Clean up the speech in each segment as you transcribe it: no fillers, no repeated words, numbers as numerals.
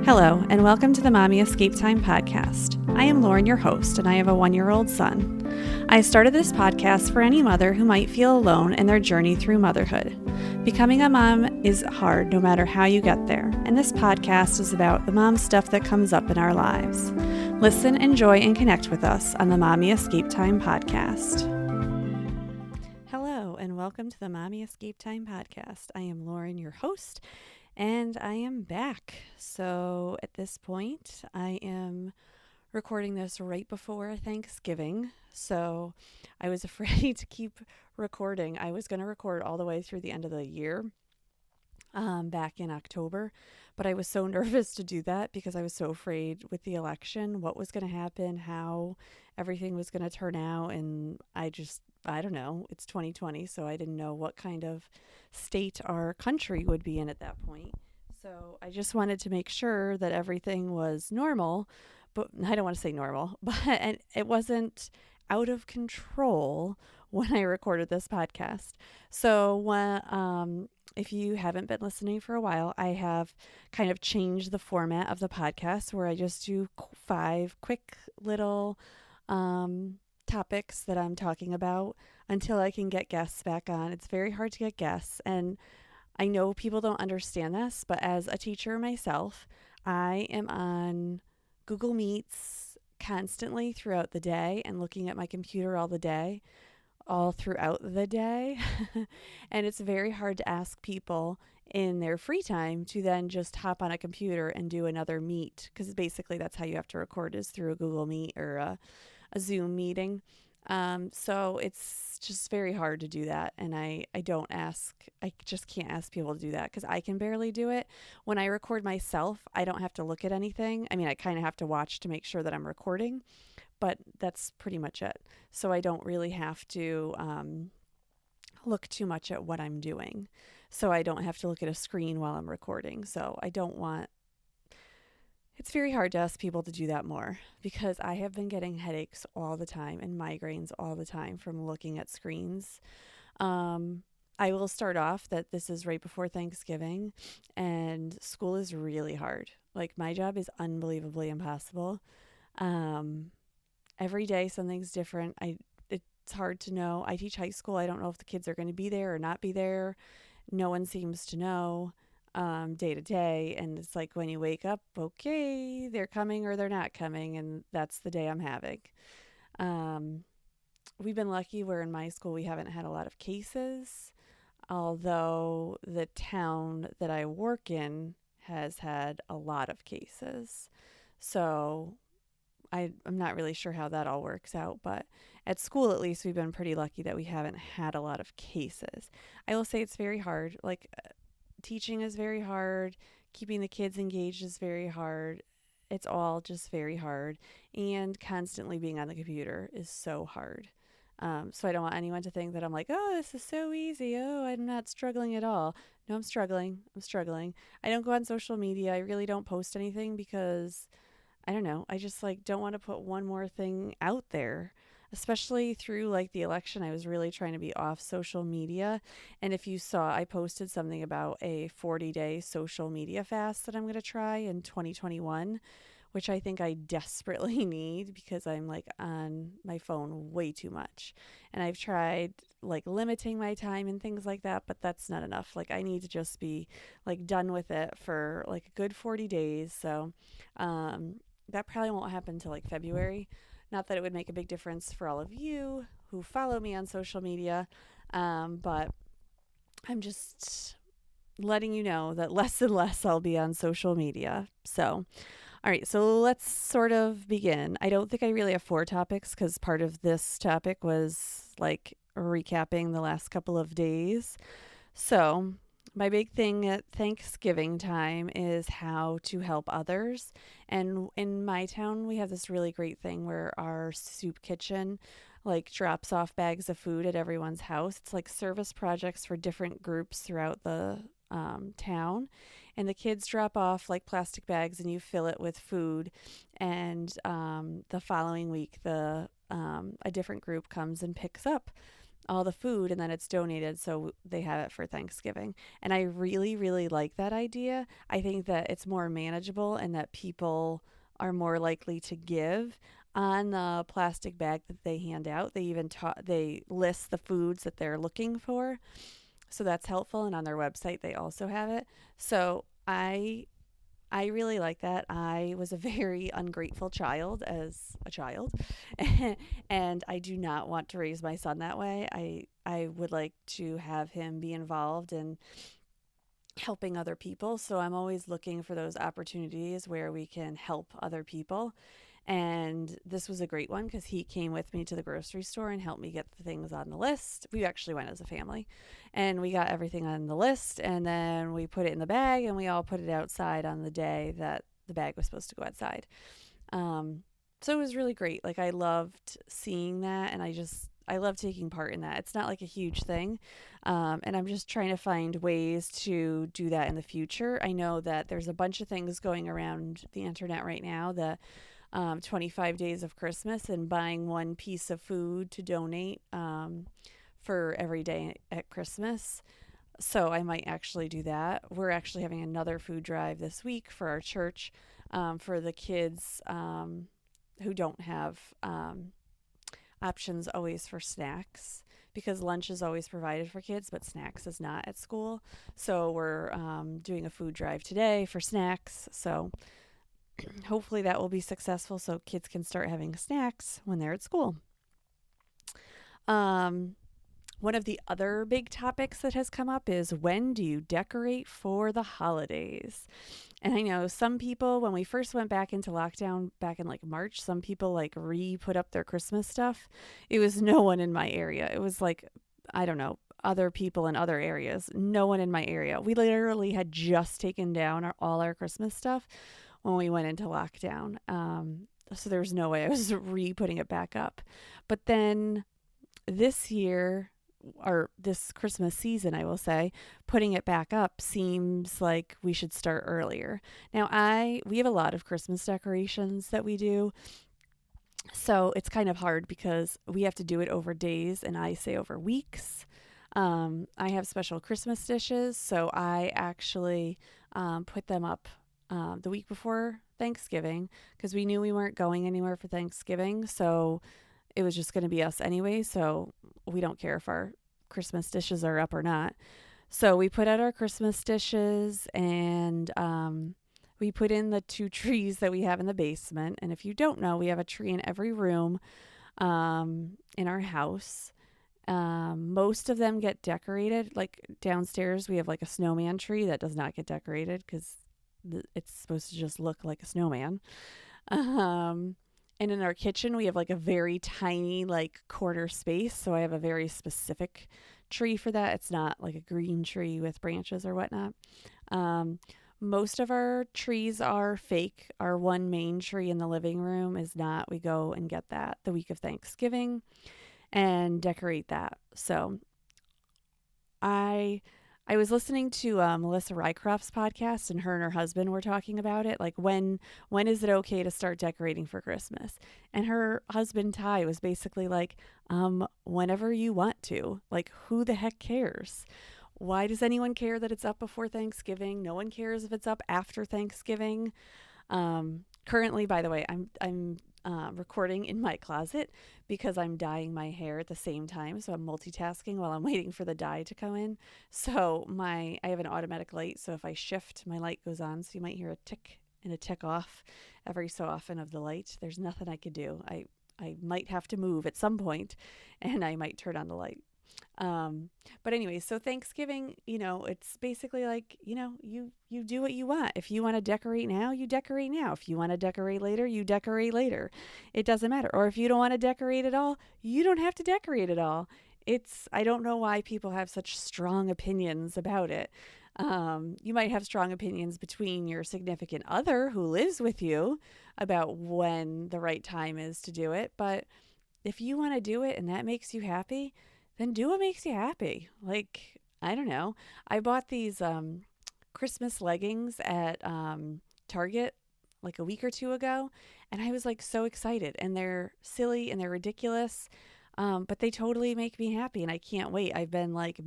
Hello, and welcome to the Mommy Escape Time podcast. I am Lauren, your host, and I have a 1-year-old son. I started this podcast for any mother who might feel alone in their journey through motherhood. Becoming a mom is hard no matter how you get there, and this podcast is about the mom stuff that comes up in our lives. Listen, enjoy, and connect with us on the Mommy Escape Time podcast. Hello, and welcome to the Mommy Escape Time podcast. I am Lauren, your host, and I am back. So at this point, I am recording this right before Thanksgiving. So I was afraid to keep recording. I was going to record all the way through the end of the year, back in October. But I was so nervous to do that because I was so afraid with the election, what was going to happen, how everything was going to turn out. And I don't know. It's 2020, so I didn't know what kind of state our country would be in at that point. So I just wanted to make sure that everything was normal, but I don't want to say normal, and it wasn't out of control when I recorded this podcast. So if you haven't been listening for a while, I have kind of changed the format of the podcast where I just do 5 quick little topics that I'm talking about until I can get guests back on. It's very hard to get guests, and I know people don't understand this, but as a teacher myself, I am on Google Meets constantly throughout the day and looking at my computer all throughout the day. And it's very hard to ask people in their free time to then just hop on a computer and do another meet, because basically that's how you have to record, is through a Google Meet or a Zoom meeting. So it's just very hard to do that. And I just can't ask people to do that because I can barely do it. When I record myself, I don't have to look at anything. I mean, I kind of have to watch to make sure that I'm recording, but that's pretty much it. So I don't really have to look too much at what I'm doing. So I don't have to look at a screen while I'm recording. So it's very hard to ask people to do that more because I have been getting headaches all the time and migraines all the time from looking at screens. I will start off that this is right before Thanksgiving and school is really hard. Like, my job is unbelievably impossible. Every day something's different. It's hard to know. I teach high school. I don't know if the kids are going to be there or not be there. No one seems to know. Day to day, and it's like when you wake up, okay, they're coming or they're not coming, and that's the day I'm having. We've been lucky where in my school we haven't had a lot of cases, although the town that I work in has had a lot of cases. So I'm not really sure how that all works out, but at school, at least, we've been pretty lucky that we haven't had a lot of cases. I will say it's very hard. Teaching is very hard. Keeping the kids engaged is very hard. It's all just very hard. And constantly being on the computer is so hard. So I don't want anyone to think that I'm like, oh, this is so easy. Oh, I'm not struggling at all. No, I'm struggling. I don't go on social media. I really don't post anything because, I don't know, I just don't want to put one more thing out there. Especially through the election, I was really trying to be off social media. And if you saw, I posted something about a 40-day social media fast that I'm going to try in 2021, which I think I desperately need because I'm on my phone way too much. And I've tried limiting my time and things like that, but that's not enough. I need to just be done with it for a good 40 days. So that probably won't happen until February. Not that it would make a big difference for all of you who follow me on social media, but I'm just letting you know that less and less I'll be on social media. So, all right, so let's sort of begin. I don't think I really have 4 topics because part of this topic was recapping the last couple of days. So, my big thing at Thanksgiving time is how to help others. And in my town, we have this really great thing where our soup kitchen drops off bags of food at everyone's house. It's service projects for different groups throughout the town. And the kids drop off plastic bags and you fill it with food. And the following week, a different group comes and picks up all the food and then it's donated so they have it for Thanksgiving. And I really, really like that idea. I think that it's more manageable and that people are more likely to give on the plastic bag that they hand out. They list the foods that they're looking for. So that's helpful, and on their website they also have it. So I really like that. I was a very ungrateful child as a child, and I do not want to raise my son that way. I would like to have him be involved in helping other people. So I'm always looking for those opportunities where we can help other people. And this was a great one because he came with me to the grocery store and helped me get the things on the list. We actually went as a family and we got everything on the list. And then we put it in the bag and we all put it outside on the day that the bag was supposed to go outside. So it was really great. Like, I loved seeing that, and I love taking part in that. It's not like a huge thing. And I'm just trying to find ways to do that in the future. I know that there's a bunch of things going around the internet right now that 25 days of Christmas and buying one piece of food to donate for every day at Christmas. So I might actually do that. We're actually having another food drive this week for our church for the kids who don't have options always for snacks, because lunch is always provided for kids, but snacks is not at school. So we're doing a food drive today for snacks. So hopefully that will be successful so kids can start having snacks when they're at school. Um, One of the other big topics that has come up is, when do you decorate for the holidays? And I know some people, when we first went back into lockdown back in like March, some people like put up their Christmas stuff. It was no one in my area. It was like, I don't know, other people in other areas. No one in my area. We literally had just taken down all our Christmas stuff when we went into lockdown. So there was no way I was putting it back up. But then this year, or this Christmas season, I will say, putting it back up seems like we should start earlier. Now, we have a lot of Christmas decorations that we do. So it's kind of hard because we have to do it over days and I say over weeks. I have special Christmas dishes, so I actually put them up the week before Thanksgiving because we knew we weren't going anywhere for Thanksgiving. So it was just going to be us anyway. So we don't care if our Christmas dishes are up or not. So we put out our Christmas dishes and we put in the 2 trees that we have in the basement. And if you don't know, we have a tree in every room in our house. Most of them get decorated. Like downstairs, we have like a snowman tree that does not get decorated because it's supposed to just look like a snowman. And in our kitchen, we have like a very tiny like corner space. So I have a very specific tree for that. It's not like a green tree with branches or whatnot. Most of our trees are fake. Our one main tree in the living room is not. We go and get that the week of Thanksgiving and decorate that. So I was listening to Melissa Rycroft's podcast, and her husband were talking about it. Like, when is it okay to start decorating for Christmas? And her husband, Ty, was basically like, whenever you want to. Like, who the heck cares? Why does anyone care that it's up before Thanksgiving? No one cares if it's up after Thanksgiving. Currently, by the way, I'm recording in my closet because I'm dyeing my hair at the same time. So I'm multitasking while I'm waiting for the dye to come in. So I have an automatic light. So if I shift, my light goes on. So you might hear a tick and a tick off every so often of the light. There's nothing I could do. I might have to move at some point and I might turn on the light. But anyway, so Thanksgiving, it's basically like, you do what you want. If you want to decorate now, you decorate now. If you want to decorate later, you decorate later. It doesn't matter. Or if you don't want to decorate at all, you don't have to decorate at all. I don't know why people have such strong opinions about it. You might have strong opinions between your significant other who lives with you about when the right time is to do it. But if you want to do it and that makes you happy, then do what makes you happy. Like, I don't know. I bought these Christmas leggings at Target like a week or two ago, and I was like so excited. And they're silly and they're ridiculous. But they totally make me happy and I can't wait. I've been like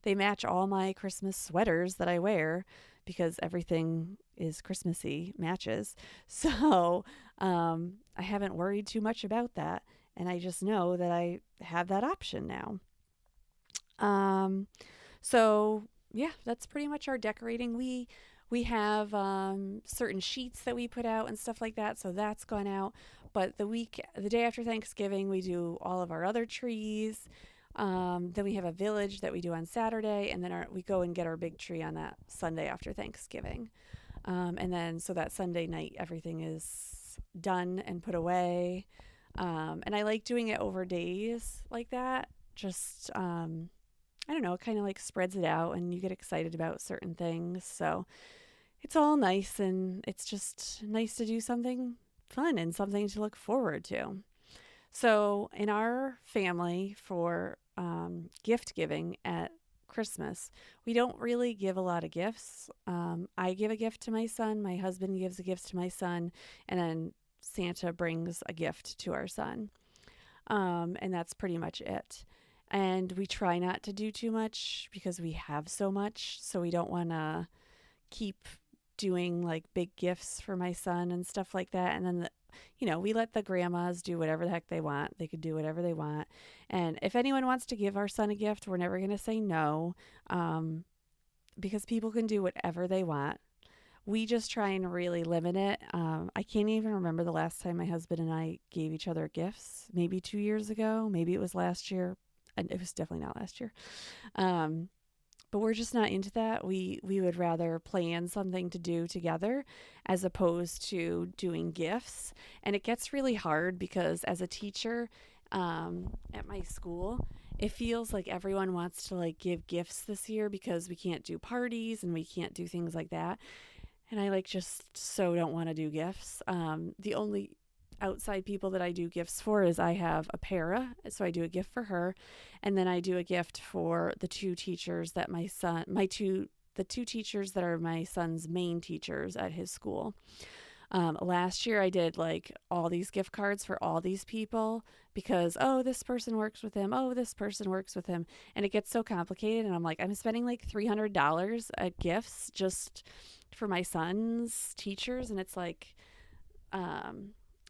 they match all my Christmas sweaters that I wear because everything is Christmassy matches. So I haven't worried too much about that. And I just know that I have that option now. Um, so yeah, that's pretty much our decorating. We have certain sheets that we put out and stuff like that, so that's gone out. But the day after Thanksgiving, we do all of our other trees. Then we have a village that we do on Saturday, and then we go and get our big tree on that Sunday after Thanksgiving. And then so that Sunday night, everything is done and put away. And I like doing it over days like that. Just I don't know, it kind of like spreads it out and you get excited about certain things. So it's all nice and it's just nice to do something fun and something to look forward to. So in our family for gift giving at Christmas, we don't really give a lot of gifts. I give a gift to my son, my husband gives a gift to my son, and then Santa brings a gift to our son. And that's pretty much it. And we try not to do too much because we have so much. So we don't want to keep doing like big gifts for my son and stuff like that. And then, we let the grandmas do whatever the heck they want. They could do whatever they want. And if anyone wants to give our son a gift, we're never going to say no, because people can do whatever they want. We just try and really limit it. I can't even remember the last time my husband and I gave each other gifts. Maybe 2 years ago. Maybe it was last year. And it was definitely not last year. But we're just not into that. We would rather plan something to do together as opposed to doing gifts. And it gets really hard because as a teacher at my school, it feels like everyone wants to like give gifts this year because we can't do parties and we can't do things like that. And I like just so don't want to do gifts. The only outside people that I do gifts for is I have a para, so I do a gift for her, and then I do a gift for the two teachers that the two teachers that are my son's main teachers at his school. Last year I did like all these gift cards for all these people because, oh, this person works with him. Oh, this person works with him. And it gets so complicated. And I'm like, I'm spending like $300 at gifts just for my son's teachers. And it's like,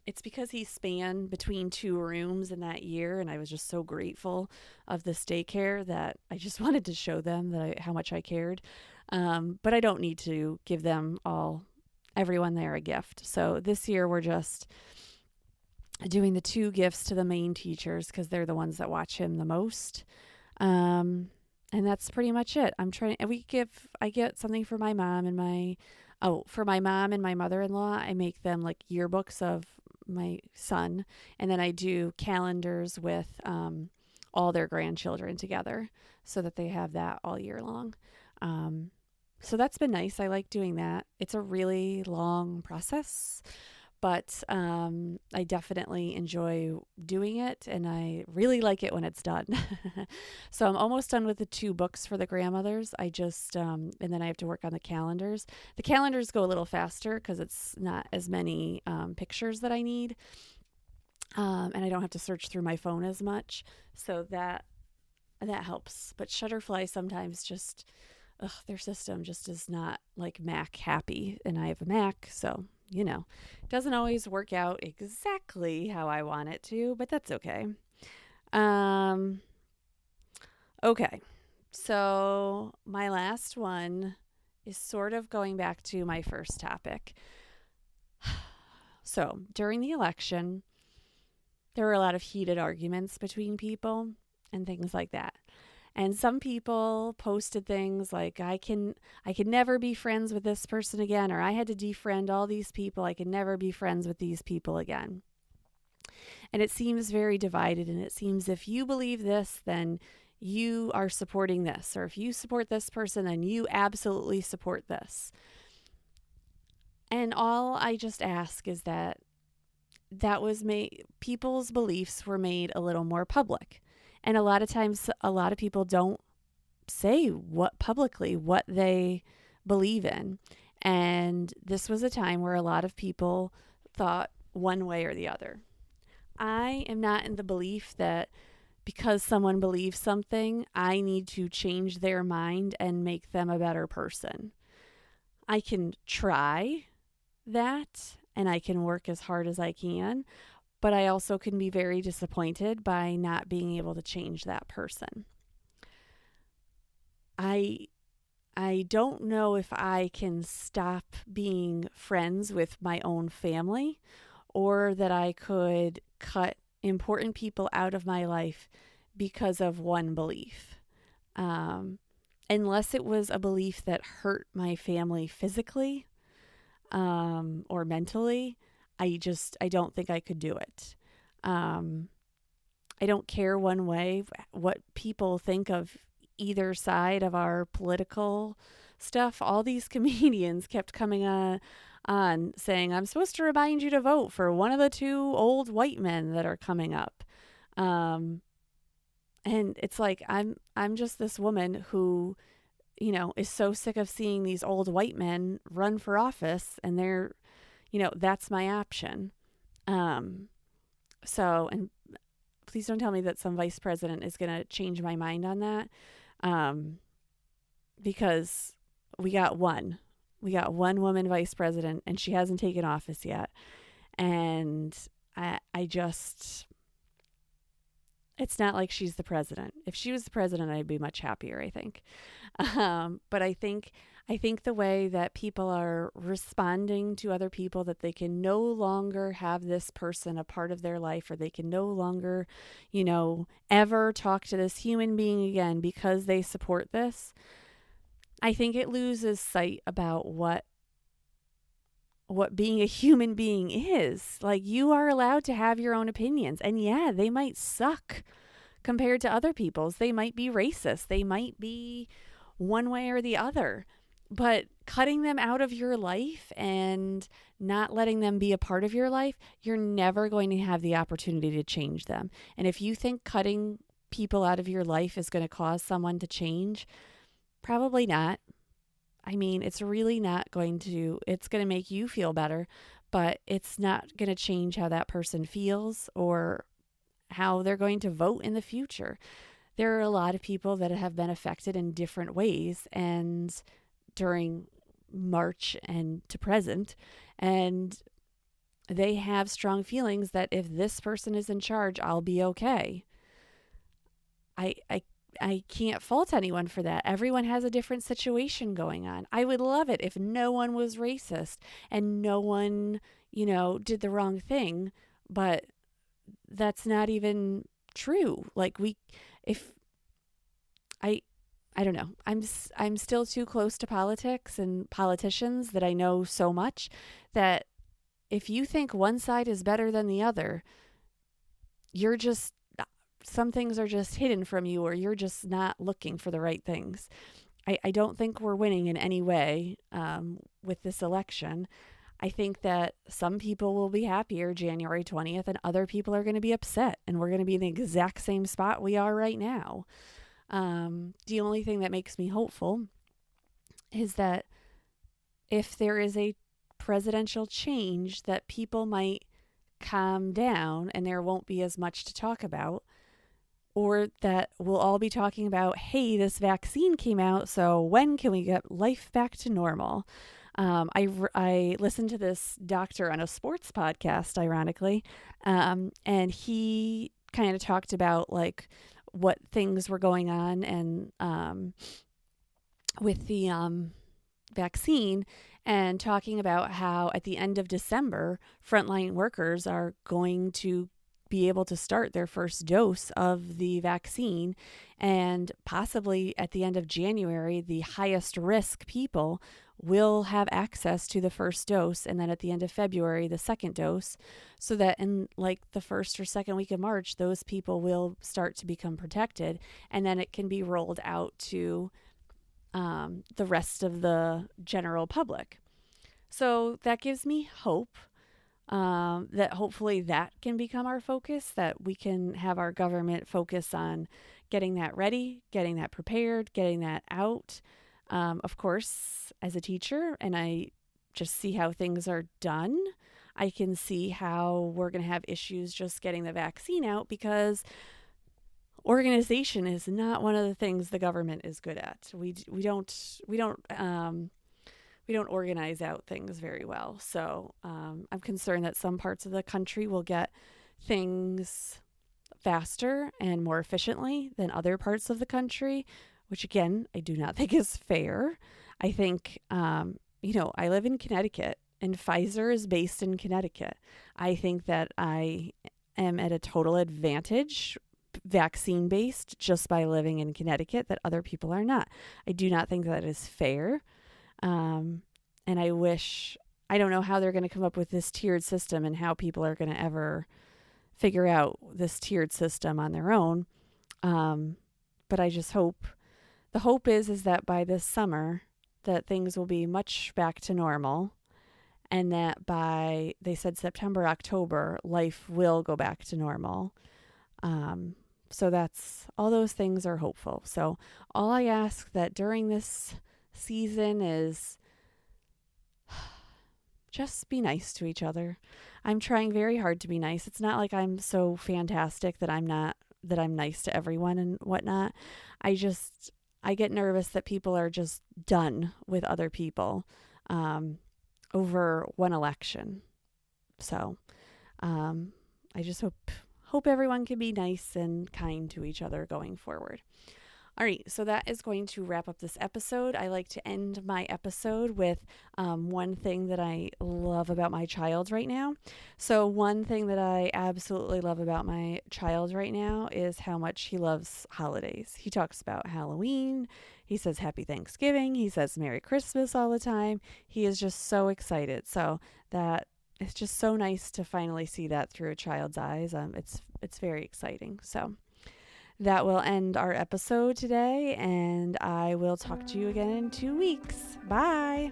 it's because he spanned between two rooms in that year, and I was just so grateful of this daycare that I just wanted to show them how much I cared. But I don't need to give them everyone there a gift. So this year we're just doing the two gifts to the main teachers because they're the ones that watch him the most. And that's pretty much it. I get something for my mom and my mother-in-law. I make them like yearbooks of my son, and then I do calendars with all their grandchildren together so that they have that all year long. So that's been nice. I like doing that. It's a really long process, but I definitely enjoy doing it, and I really like it when it's done. So I'm almost done with the 2 books for the grandmothers. I just and then I have to work on the calendars. The calendars go a little faster because it's not as many pictures that I need, and I don't have to search through my phone as much. So that helps. But Shutterfly sometimes just their system just is not like Mac happy, and I have a Mac, so it doesn't always work out exactly how I want it to, but that's okay. Okay, so my last one is sort of going back to my first topic. So during the election, there were a lot of heated arguments between people and things like that. And some people posted things like, I can never be friends with this person again, or I had to defriend all these people. I can never be friends with these people again. And it seems very divided, and it seems if you believe this, then you are supporting this, or if you support this person, then you absolutely support this. And all I just ask is that was made, people's beliefs were made a little more public. And a lot of times, a lot of people don't say publicly what they believe in. And this was a time where a lot of people thought one way or the other. I am not in the belief that because someone believes something, I need to change their mind and make them a better person. I can try that and I can work as hard as I can, but I also can be very disappointed by not being able to change that person. I I don't know if I can stop being friends with my own family or that I could cut important people out of my life because of one belief. Um, Unless it was a belief that hurt my family physically or mentally, I don't think I could do it. Um, I don't care one way what people think of either side of our political stuff. All these comedians kept coming on saying, I'm supposed to remind you to vote for one of the two old white men that are coming up. Um, and it's like I'm just this woman who, is so sick of seeing these old white men run for office and that's my option. Um, and please don't tell me that some vice president is going to change my mind on that. Um, because we got one. We got one woman vice president and she hasn't taken office yet. And I just, it's not like she's the president. If she was the president, I'd be much happier, I think. But I think the way that people are responding to other people, that they can no longer have this person a part of their life, or they can no longer, ever talk to this human being again because they support this. I think it loses sight about what being a human being is. Like, you are allowed to have your own opinions, and yeah, they might suck compared to other people's. They might be racist. They might be one way or the other. But cutting them out of your life and not letting them be a part of your life, you're never going to have the opportunity to change them. And if you think cutting people out of your life is going to cause someone to change, probably not. I mean, it's really not going to, it's going to make you feel better, but it's not going to change how that person feels or how they're going to vote in the future. There are a lot of people that have been affected in different ways and during March and to present, and they have strong feelings that if this person is in charge, I'll be okay. I, I I can't fault anyone for that. Everyone has a different situation going on. I would love it if no one was racist and no one, did the wrong thing, but that's not even true. Like if I I don't know. I'm still too close to politics and politicians that I know so much that if you think one side is better than the other, you're just some things are just hidden from you, or you're just not looking for the right things. I don't think we're winning in any way with this election. I think that some people will be happier January 20th and other people are going to be upset, and we're going to be in the exact same spot we are right now. The only thing that makes me hopeful is that if there is a presidential change, that people might calm down and there won't be as much to talk about, or that we'll all be talking about, hey, this vaccine came out, so when can we get life back to normal? I listened to this doctor on a sports podcast, ironically, and he kind of talked about like what things were going on and with the vaccine, and talking about how at the end of December, frontline workers are going to be able to start their first dose of the vaccine, and possibly at the end of January, the highest risk people will have access to the first dose, and then at the end of February, the second dose, so that in like the first or second week of March, those people will start to become protected, and then it can be rolled out to the rest of the general public. So that gives me hope that hopefully that can become our focus, that we can have our government focus on getting that ready, getting that prepared, getting that out. Of course, as a teacher, and I just see how things are done, I can see how we're going to have issues just getting the vaccine out because organization is not one of the things the government is good at. We don't organize out things very well. So I'm concerned that some parts of the country will get things faster and more efficiently than other parts of the country, which again, I do not think is fair. I think, I live in Connecticut and Pfizer is based in Connecticut. I think that I am at a total advantage vaccine based just by living in Connecticut that other people are not. I do not think that is fair. And I don't know how they're going to come up with this tiered system and how people are going to ever figure out this tiered system on their own. But I just the hope is that by this summer that things will be much back to normal and that by, they said September, October, life will go back to normal. So that's, all those things are hopeful. So all I ask that during this season is just be nice to each other. I'm trying very hard to be nice. It's not like I'm so fantastic that I'm nice to everyone and whatnot. I get nervous that people are just done with other people over one election. So I just hope everyone can be nice and kind to each other going forward. All right, so that is going to wrap up this episode. I like to end my episode with one thing that I love about my child right now. So one thing that I absolutely love about my child right now is how much he loves holidays. He talks about Halloween. He says Happy Thanksgiving. He says Merry Christmas all the time. He is just so excited. So that it's just so nice to finally see that through a child's eyes. It's very exciting. So that will end our episode today, and I will talk to you again in 2 weeks. Bye.